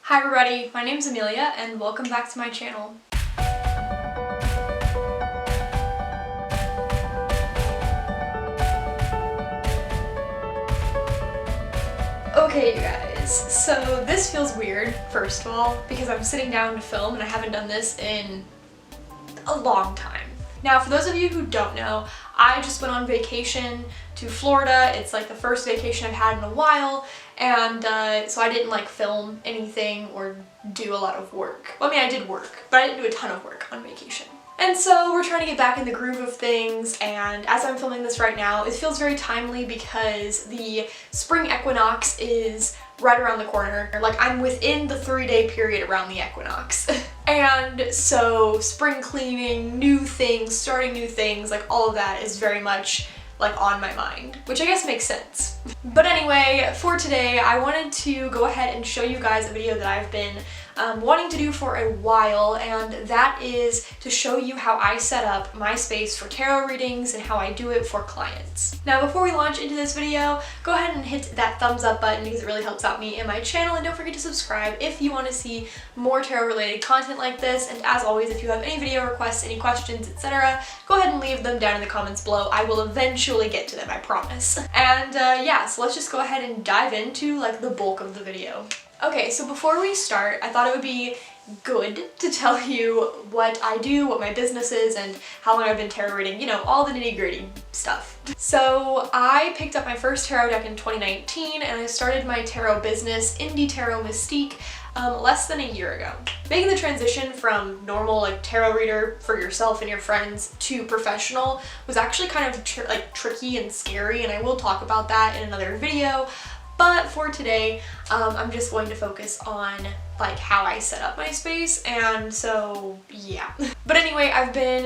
Hi everybody, my name's Amelia and welcome back to my channel. Okay you guys, so this feels weird first of all because I'm sitting down to film and I haven't done this in a long time. Now for those of you who don't know, I just went on vacation to Florida. It's like the first vacation I've had in a while, and so I didn't like film anything or do a lot of work. Well, I mean I did work, but I didn't do a ton of work on vacation. And so we're trying to get back in the groove of things, and as I'm filming this right now, it feels very timely because the spring equinox is right around the corner. Like I'm within the 3-day period around the equinox. And so spring cleaning, new things, starting new things, like all of that is very much like on my mind, which I guess makes sense. But anyway, for today I wanted to go ahead and show you guys a video that I've been wanting to do for a while, and that is to show you how I set up my space for tarot readings and how I do it for clients. Now before we launch into this video, go ahead and hit that thumbs up button because it really helps out me and my channel, and don't forget to subscribe if you want to see more tarot related content like this. And as always, if you have any video requests, any questions, etc., go ahead and leave them down in the comments below. I will eventually get to them, I promise. And yeah, so let's just go ahead and dive into like the bulk of the video. Okay, so before we start, I thought it would be good to tell you what I do, what my business is, and how long I've been tarot reading, you know, all the nitty-gritty stuff. So I picked up my first tarot deck in 2019, and I started my tarot business, Indie Tarot Mystique, less than a year ago. Making the transition from normal like tarot reader for yourself and your friends to professional was actually kind of tricky and scary, and I will talk about that in another video. But for today, I'm just going to focus on like how I set up my space, and so yeah. But anyway, I've been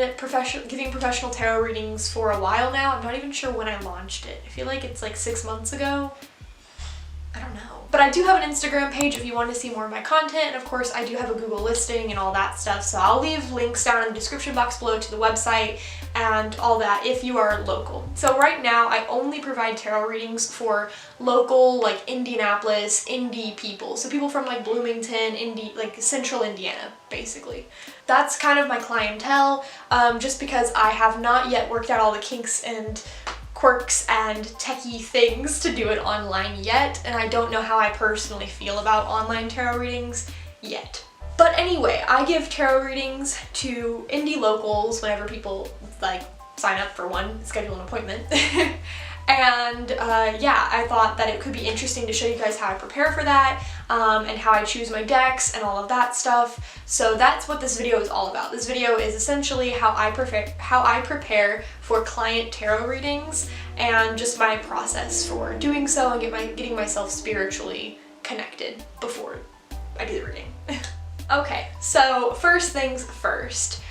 giving professional tarot readings for a while now. I'm not even sure when I launched it. I feel like it's like 6 months ago. I don't know. But I do have an Instagram page if you want to see more of my content, and of course I do have a Google listing and all that stuff, so I'll leave links down in the description box below to the website and all that if you are local. So right now I only provide tarot readings for local, like Indianapolis, indie people. So people from like Bloomington, like central Indiana, basically. That's kind of my clientele, just because I have not yet worked out all the kinks and quirks and techie things to do it online yet, and I don't know how I personally feel about online tarot readings yet. But anyway, I give tarot readings to indie locals whenever people like sign up for one, schedule an appointment. And yeah, I thought that it could be interesting to show you guys how I prepare for that, and how I choose my decks and all of that stuff. So that's what this video is all about. This video is essentially how I prepare for client tarot readings and just my process for doing so and getting myself spiritually connected before I do the reading. Okay, so first things first.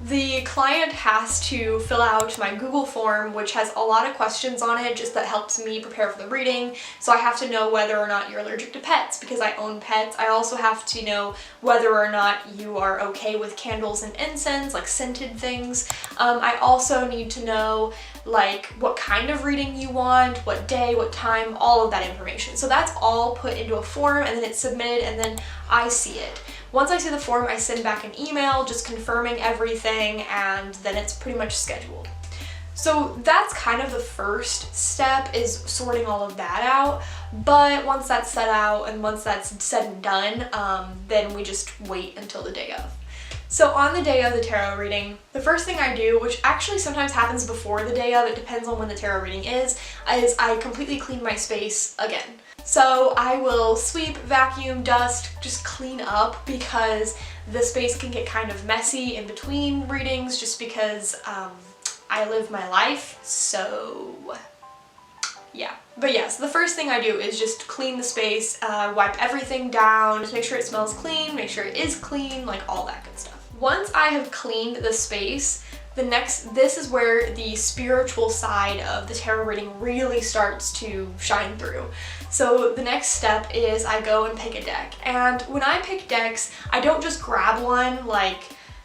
The client has to fill out my Google form, which has a lot of questions on it, just that helps me prepare for the reading. So I have to know whether or not you're allergic to pets because I own pets. I also have to know whether or not you are okay with candles and incense, like scented things. I also need to know like what kind of reading you want, what day, what time, all of that information. So that's all put into a form, and then it's submitted, and then I see it. Once I see the form, I send back an email just confirming everything, and then it's pretty much scheduled. So that's kind of the first step, is sorting all of that out. But once that's set out and once that's said and done, then we just wait until the day of. So on the day of the tarot reading, the first thing I do, which actually sometimes happens before the day of, it depends on when the tarot reading is I completely clean my space again. So I will sweep, vacuum, dust, just clean up, because the space can get kind of messy in between readings just because I live my life, so yeah. But yeah, so the first thing I do is just clean the space, wipe everything down, just make sure it smells clean, make sure it is clean, like all that good stuff. Once I have cleaned the space, this is where the spiritual side of the tarot reading really starts to shine through. So the next step is I go and pick a deck. And when I pick decks, I don't just grab one, like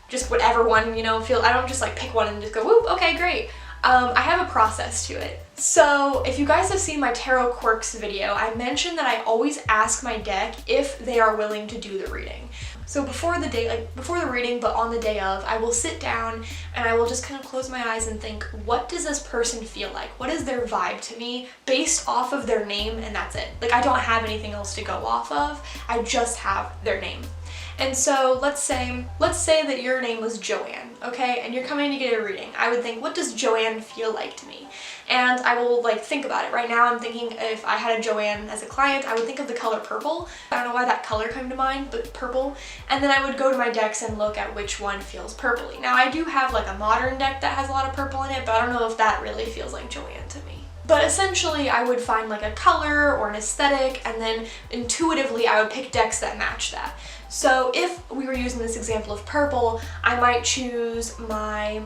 just whatever one, you know, I don't just like pick one and just go, whoop, okay, great. I have a process to it. So if you guys have seen my Tarot Quirks video, I mentioned that I always ask my deck if they are willing to do the reading. So before the reading, but on the day of, I will sit down and I will just kind of close my eyes and think, what does this person feel like? What is their vibe to me based off of their name, and that's it. Like, I don't have anything else to go off of. I just have their name. And so let's say that your name was Joanne, okay? And you're coming to get a reading. I would think, what does Joanne feel like to me? And I will like think about it. Right now I'm thinking if I had a Joanne as a client, I would think of the color purple. I don't know why that color came to mind, but purple. And then I would go to my decks and look at which one feels purpley. Now I do have like a modern deck that has a lot of purple in it, but I don't know if that really feels like Joanne to me. But essentially I would find like a color or an aesthetic, and then intuitively I would pick decks that match that. So if we were using this example of purple, I might choose my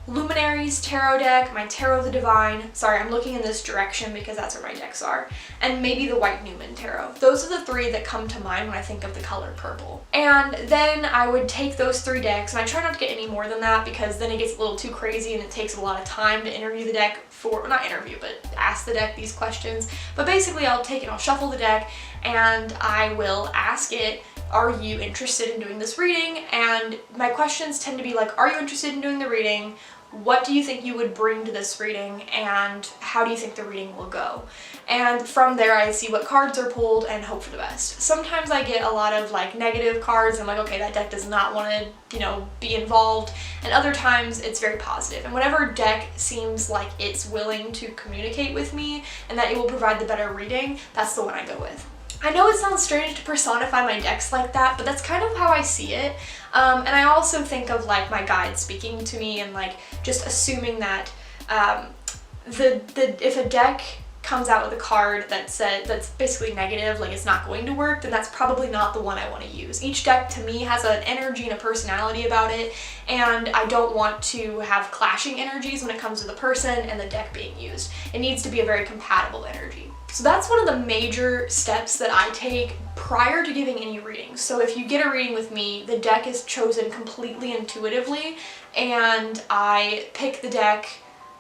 Luminaries Tarot deck, my Tarot of the Divine, sorry, I'm looking in this direction because that's where my decks are, and maybe the White Newman Tarot. Those are the three that come to mind when I think of the color purple. And then I would take those 3 decks, and I try not to get any more than that because then it gets a little too crazy and it takes a lot of time to interview the deck not interview, but ask the deck these questions. But basically I'll take it, I'll shuffle the deck, and I will ask it, are you interested in doing this reading? And my questions tend to be like, are you interested in doing the reading? What do you think you would bring to this reading? And how do you think the reading will go? And from there I see what cards are pulled and hope for the best. Sometimes I get a lot of like negative cards and I'm like, okay, that deck does not want to, be involved. And other times it's very positive. And whatever deck seems like it's willing to communicate with me and that it will provide the better reading, that's the one I go with. I know it sounds strange to personify my decks like that, but that's kind of how I see it. And I also think of like my guides speaking to me and like just assuming that if a deck comes out with a card that's basically negative, like it's not going to work, then that's probably not the one I want to use. Each deck to me has an energy and a personality about it, and I don't want to have clashing energies when it comes to the person and the deck being used. It needs to be a very compatible energy. So that's one of the major steps that I take prior to giving any readings. So if you get a reading with me, the deck is chosen completely intuitively, and I pick the deck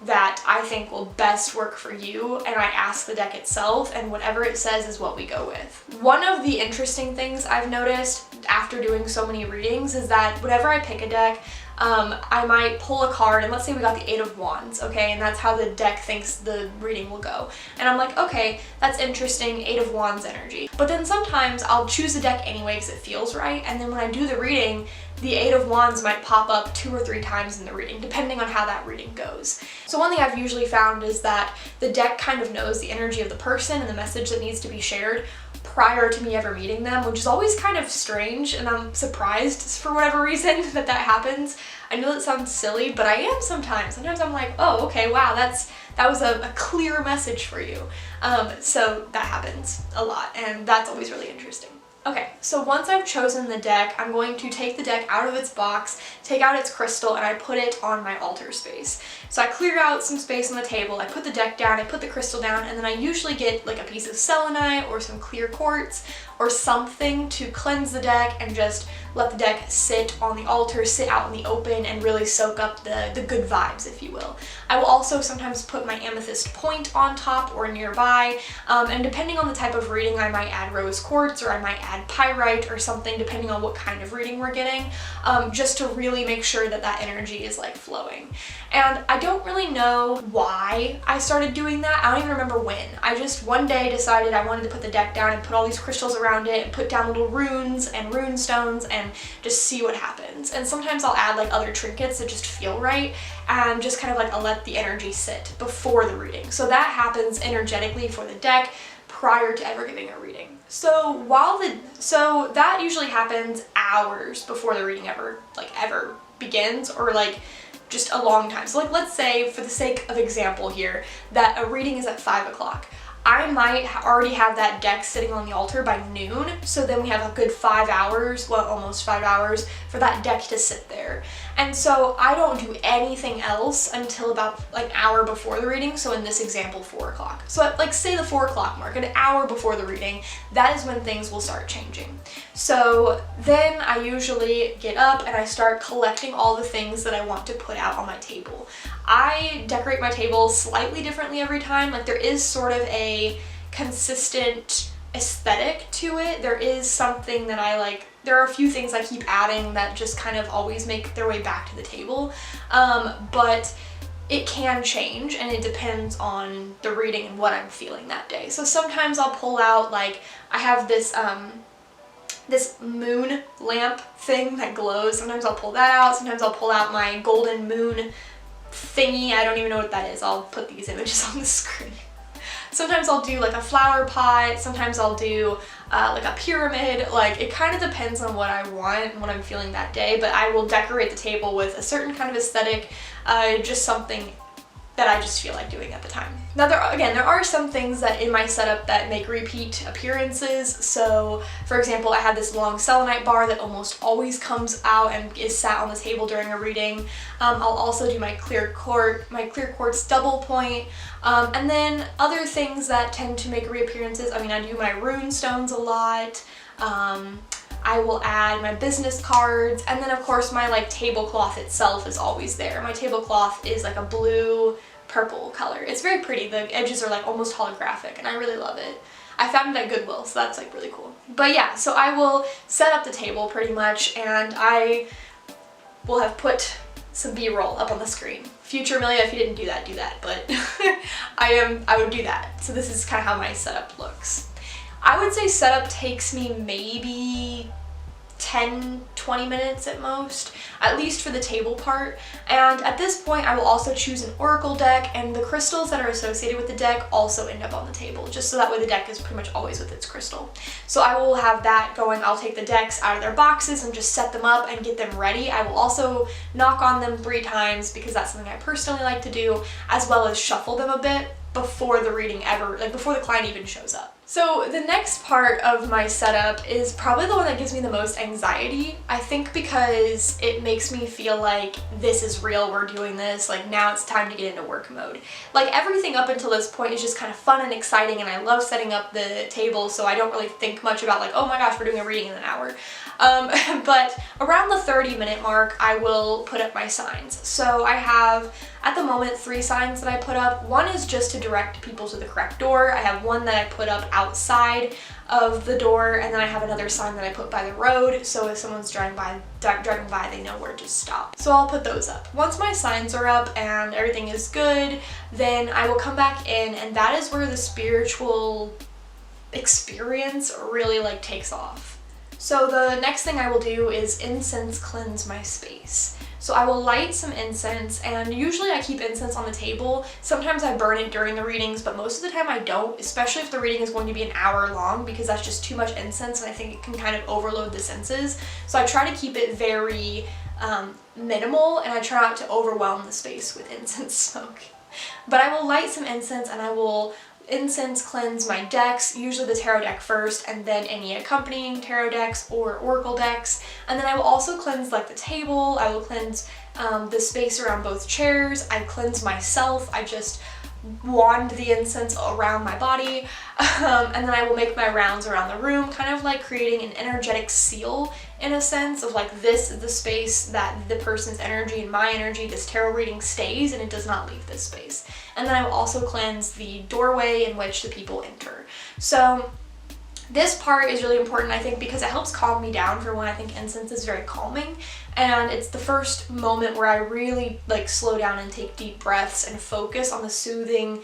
that I think will best work for you, and I ask the deck itself, and whatever it says is what we go with. One of the interesting things I've noticed after doing so many readings is that whenever I pick a deck, I might pull a card, and let's say we got the 8 of Wands, okay, and that's how the deck thinks the reading will go. And I'm like, okay, that's interesting, 8 of Wands energy. But then sometimes I'll choose the deck anyway because it feels right, and then when I do the reading, the 8 of Wands might pop up 2 or 3 times in the reading, depending on how that reading goes. So one thing I've usually found is that the deck kind of knows the energy of the person and the message that needs to be shared prior to me ever meeting them, which is always kind of strange, and I'm surprised for whatever reason that happens. I know that sounds silly, but I am sometimes. Sometimes I'm like, oh, okay, wow, that was a clear message for you. So that happens a lot, and that's always really interesting. Okay, so once I've chosen the deck, I'm going to take the deck out of its box, take out its crystal, and I put it on my altar space. So I clear out some space on the table, I put the deck down, I put the crystal down, and then I usually get like a piece of selenite or some clear quartz or something to cleanse the deck and just let the deck sit on the altar, sit out in the open, and really soak up the good vibes, if you will. I will also sometimes put my amethyst point on top or nearby, and depending on the type of reading, I might add rose quartz or I might add pyrite or something, depending on what kind of reading we're getting, just to really make sure that that energy is like flowing. And I don't really know why I started doing that. I don't even remember when. I just one day decided I wanted to put the deck down and put all these crystals around it and put down little runes and rune stones and just see what happens. And sometimes I'll add like other trinkets that just feel right, and just kind of like I'll let the energy sit before the reading. So that happens energetically for the deck prior to ever giving a reading. So that usually happens hours before the reading ever begins, or like just a long time. So like let's say, for the sake of example here, that a reading is at 5 o'clock. I might already have that deck sitting on the altar by noon, so then we have a good 5 hours, well, almost 5 hours, for that deck to sit there. And so I don't do anything else until about like an hour before the reading, so in this example, 4 o'clock. So at, like, say the 4 o'clock mark, an hour before the reading, that is when things will start changing. So then I usually get up and I start collecting all the things that I want to put out on my table. I decorate my table slightly differently every time. Like there is sort of a consistent aesthetic to it. There is something that I like. There are a few things I keep adding that just kind of always make their way back to the table. But it can change and it depends on the reading and what I'm feeling that day. So sometimes I'll pull out, like, I have this this moon lamp thing that glows. Sometimes I'll pull that out. Sometimes I'll pull out my golden moon thingy. I don't even know what that is. I'll put these images on the screen. Sometimes I'll do like a flower pot. Sometimes I'll do like a pyramid. Like, it kind of depends on what I want and what I'm feeling that day, but I will decorate the table with a certain kind of aesthetic, just something that I just feel like doing at the time. Now there are some things that in my setup that make repeat appearances. So for example, I have this long selenite bar that almost always comes out and is sat on the table during a reading. I'll also do my clear quartz double point. And then other things that tend to make reappearances, I mean, I do my rune stones a lot. I will add my business cards, and then of course my like tablecloth itself is always there. My tablecloth is like a blue purple color. It's very pretty. The edges are like almost holographic and I really love it. I found it at Goodwill, so that's like really cool. But yeah, so I will set up the table pretty much, and I will have put some B-roll up on the screen. Future Amelia, if you didn't do that, but I would do that. So this is kind of how my setup looks. I would say setup takes me maybe 10-20 minutes at most, at least for the table part. And at this point I will also choose an oracle deck, and the crystals that are associated with the deck also end up on the table, just so that way the deck is pretty much always with its crystal. So I will have that going. I'll take the decks out of their boxes and just set them up and get them ready. I will also knock on them 3 times because that's something I personally like to do, as well as shuffle them a bit before the reading before the client even shows up. So the next part of my setup is probably the one that gives me the most anxiety, I think, because it makes me feel like this is real, we're doing this, like now it's time to get into work mode. Like everything up until this point is just kind of fun and exciting, and I love setting up the table, so I don't really think much about like, oh my gosh, we're doing a reading in an hour. But around the 30-minute mark, I will put up my signs. So I have, at the moment, 3 signs that I put up. One is just to direct people to the correct door. I have one that I put up outside of the door, and then I have another sign that I put by the road, so if someone's driving by, they know where to stop. So I'll put those up. Once my signs are up and everything is good, then I will come back in, and that is where the spiritual experience really like takes off. So the next thing I will do is incense cleanse my space. So I will light some incense, and usually I keep incense on the table. Sometimes I burn it during the readings, but most of the time I don't, especially if the reading is going to be an hour long, because that's just too much incense and I think it can kind of overload the senses. So I try to keep it very minimal, and I try not to overwhelm the space with incense smoke. But I will light some incense, and I will incense cleanse my decks, usually the tarot deck first, and then any accompanying tarot decks or oracle decks. And then I will also cleanse like the table. I will cleanse the space around both chairs. I cleanse myself. I just wand the incense around my body, and then I will make my rounds around the room, kind of like creating an energetic seal in a sense of like, this is the space that the person's energy and my energy, this tarot reading, stays, and it does not leave this space. And then I will also cleanse the doorway in which the people enter. So this part is really important, I think, because it helps calm me down for when I think incense is very calming, and it's the first moment where I really like slow down and take deep breaths and focus on the soothing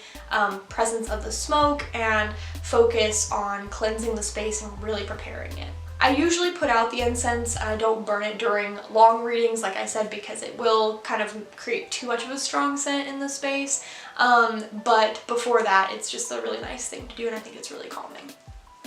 presence of the smoke, and focus on cleansing the space and really preparing it. I usually put out the incense, and I don't burn it during long readings, like I said, because it will kind of create too much of a strong scent in the space. But before that, it's just a really nice thing to do, and I think it's really calming.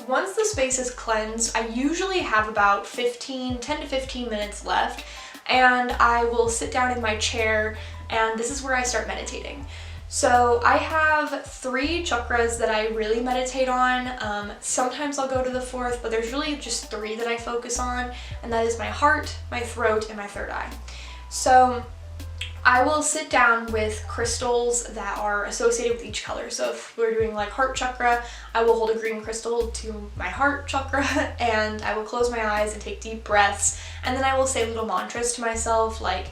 Once the space is cleansed, I usually have about 10 to 15 minutes left, and I will sit down in my chair, and this is where I start meditating. So I have 3 chakras that I really meditate on. Sometimes I'll go to the 4th, but there's really just 3 that I focus on, and that is my heart, my throat, and my 3rd eye. So I will sit down with crystals that are associated with each color. So if we're doing like heart chakra, I will hold a green crystal to my heart chakra and I will close my eyes and take deep breaths, and then I will say little mantras to myself like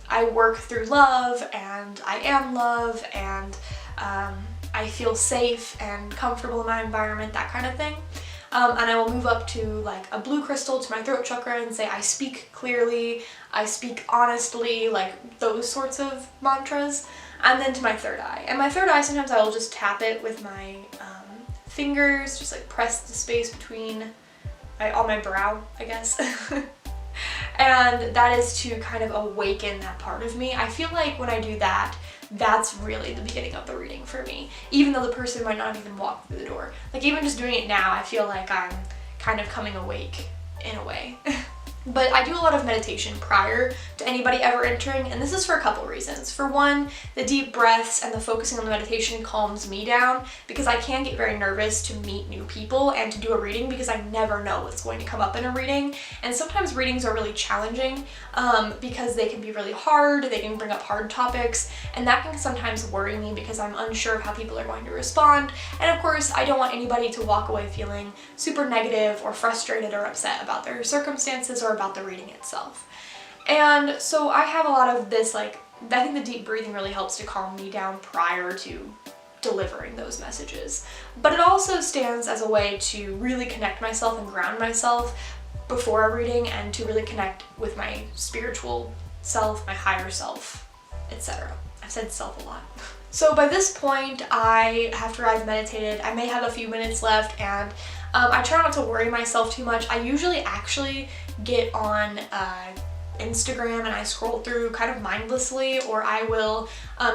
I work through love, and I am love, and I feel safe and comfortable in my environment, that kind of thing. And I will move up to like a blue crystal to my throat chakra and say I speak clearly, I speak honestly, like those sorts of mantras. And then to my third eye. And my third eye, sometimes I will just tap it with my fingers, just like press the space between on my brow, I guess. And that is to kind of awaken that part of me. I feel like when I do that, that's really the beginning of the reading for me, even though the person might not even walk through the door. Like even just doing it now, I feel like I'm kind of coming awake in a way. But I do a lot of meditation prior to anybody ever entering, and this is for a couple reasons. For one, the deep breaths and the focusing on the meditation calms me down because I can get very nervous to meet new people and to do a reading because I never know what's going to come up in a reading. And sometimes readings are really challenging because they can be really hard, they can bring up hard topics, and that can sometimes worry me because I'm unsure of how people are going to respond. And of course, I don't want anybody to walk away feeling super negative or frustrated or upset about their circumstances or about the reading itself. And so I have a lot of this, like, I think the deep breathing really helps to calm me down prior to delivering those messages. But it also stands as a way to really connect myself and ground myself before a reading and to really connect with my spiritual self, my higher self, etc. I've said self a lot. So by this point, after I've meditated, I may have a few minutes left, and I try not to worry myself too much. I usually actually get on Instagram and I scroll through kind of mindlessly, or I will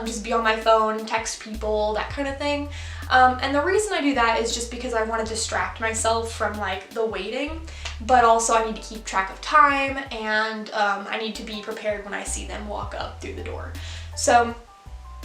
just be on my phone, text people, that kind of thing. And the reason I do that is just because I want to distract myself from like the waiting, but also I need to keep track of time, and I need to be prepared when I see them walk up through the door. So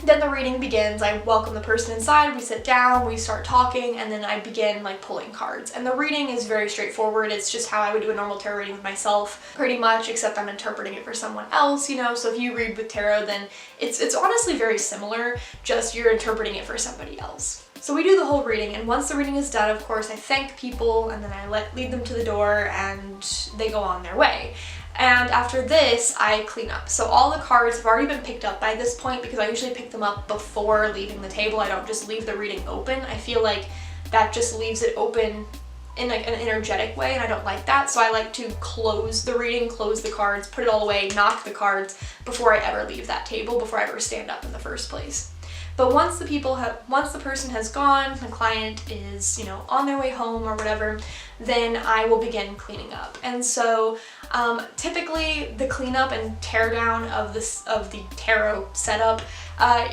then the reading begins. I welcome the person inside, we sit down, we start talking, and then I begin like pulling cards. And the reading is very straightforward. It's just how I would do a normal tarot reading with myself, pretty much, except I'm interpreting it for someone else, you know. So if you read with tarot, then it's honestly very similar, just you're interpreting it for somebody else. So we do the whole reading, and once the reading is done, of course, I thank people, and then I lead them to the door, and they go on their way. And after this, I clean up. So all the cards have already been picked up by this point because I usually pick them up before leaving the table. I don't just leave the reading open. I feel like that just leaves it open in like an energetic way, and I don't like that. So I like to close the reading, close the cards, put it all away, knock the cards before I ever leave that table, before I ever stand up in the first place. But once the person has gone, the client is, you know, on their way home or whatever, then I will begin cleaning up. And so typically the cleanup and tear down of the tarot setup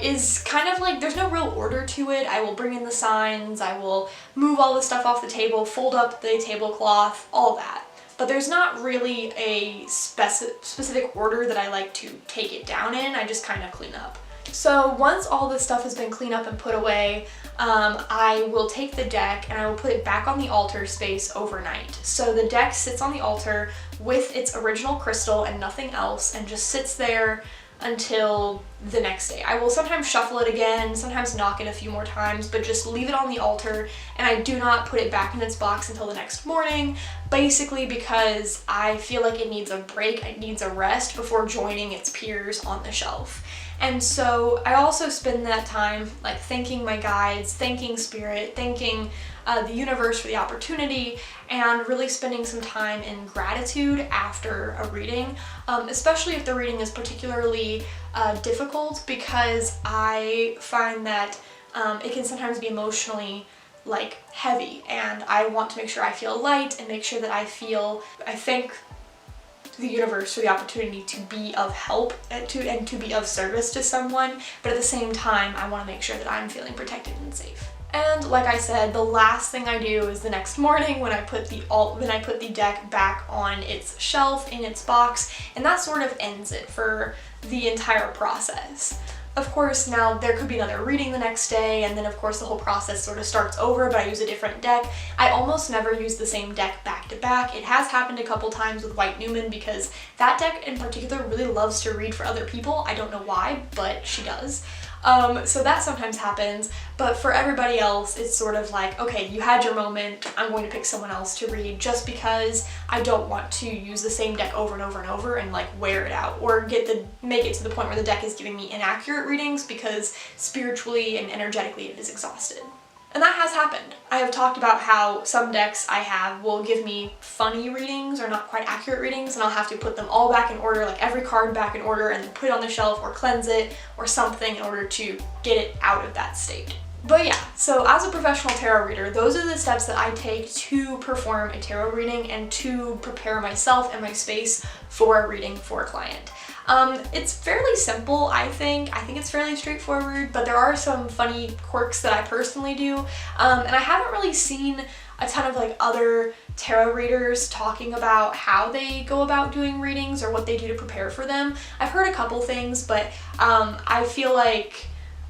is kind of like, there's no real order to it. I will bring in the signs, I will move all the stuff off the table, fold up the tablecloth, all that. But there's not really a specific order that I like to take it down in. I just kind of clean up. So once all this stuff has been cleaned up and put away, I will take the deck and I will put it back on the altar space overnight. So the deck sits on the altar with its original crystal and nothing else, and just sits there until the next day. I will sometimes shuffle it again, sometimes knock it a few more times, but just leave it on the altar, and I do not put it back in its box until the next morning, basically because I feel like it needs a break, it needs a rest before joining its peers on the shelf. And so I also spend that time like thanking my guides, thanking spirit, thanking the universe for the opportunity, and really spending some time in gratitude after a reading, especially if the reading is particularly difficult, because I find that it can sometimes be emotionally like heavy, and I want to make sure I feel light and make sure that I thank the universe for the opportunity to be of help and to be of service to someone, but at the same time I want to make sure that I'm feeling protected and safe. And like I said, the last thing I do is the next morning when I put the deck back on its shelf in its box, and that sort of ends it for the entire process. Of course, now there could be another reading the next day, and then of course the whole process sort of starts over, but I use a different deck. I almost never use the same deck back to back. It has happened a couple times with White Newman because that deck in particular really loves to read for other people. I don't know why, but she does. So that sometimes happens, but for everybody else, it's sort of like, okay, you had your moment, I'm going to pick someone else to read, just because I don't want to use the same deck over and over and over and like wear it out, or make it to the point where the deck is giving me inaccurate readings because spiritually and energetically it is exhausted. And that has happened. I have talked about how some decks I have will give me funny readings or not quite accurate readings, and I'll have to put them all back in order, like every card back in order, and then put it on the shelf or cleanse it or something in order to get it out of that state. But yeah, so as a professional tarot reader, those are the steps that I take to perform a tarot reading and to prepare myself and my space for a reading for a client. It's fairly simple, I think. I think it's fairly straightforward, but there are some funny quirks that I personally do. And I haven't really seen a ton of like other tarot readers talking about how they go about doing readings or what they do to prepare for them. I've heard a couple things, but I feel like,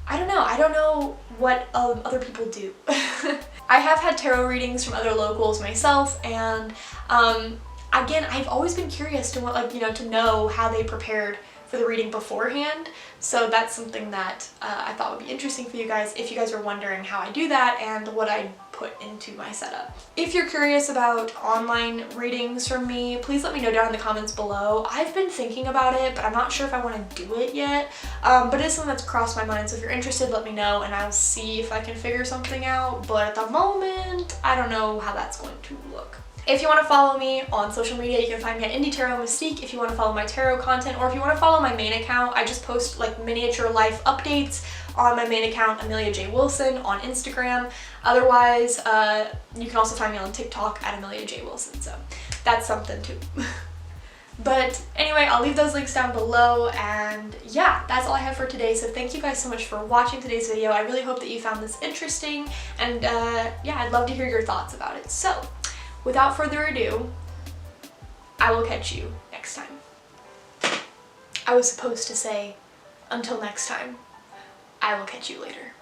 I don't know what other people do. I have had tarot readings from other locals myself, and again, I've always been curious to to know how they prepared for the reading beforehand. So that's something that I thought would be interesting for you guys if you guys are wondering how I do that and what I put into my setup. If you're curious about online readings from me, please let me know down in the comments below. I've been thinking about it, but I'm not sure if I want to do it yet. But it's something that's crossed my mind, so if you're interested, let me know and I'll see if I can figure something out. But at the moment, I don't know how that's going to look. If you want to follow me on social media, you can find me at Indie Tarot Mystique. If you want to follow my tarot content, or if you want to follow my main account, I just post like miniature life updates on my main account, Amelia J. Wilson, on Instagram. Otherwise, you can also find me on TikTok at Amelia J. Wilson, so that's something too. But anyway, I'll leave those links down below, and yeah, that's all I have for today. So thank you guys so much for watching today's video. I really hope that you found this interesting, and yeah, I'd love to hear your thoughts about it. So without further ado, I will catch you next time. I was supposed to say, until next time, I will catch you later.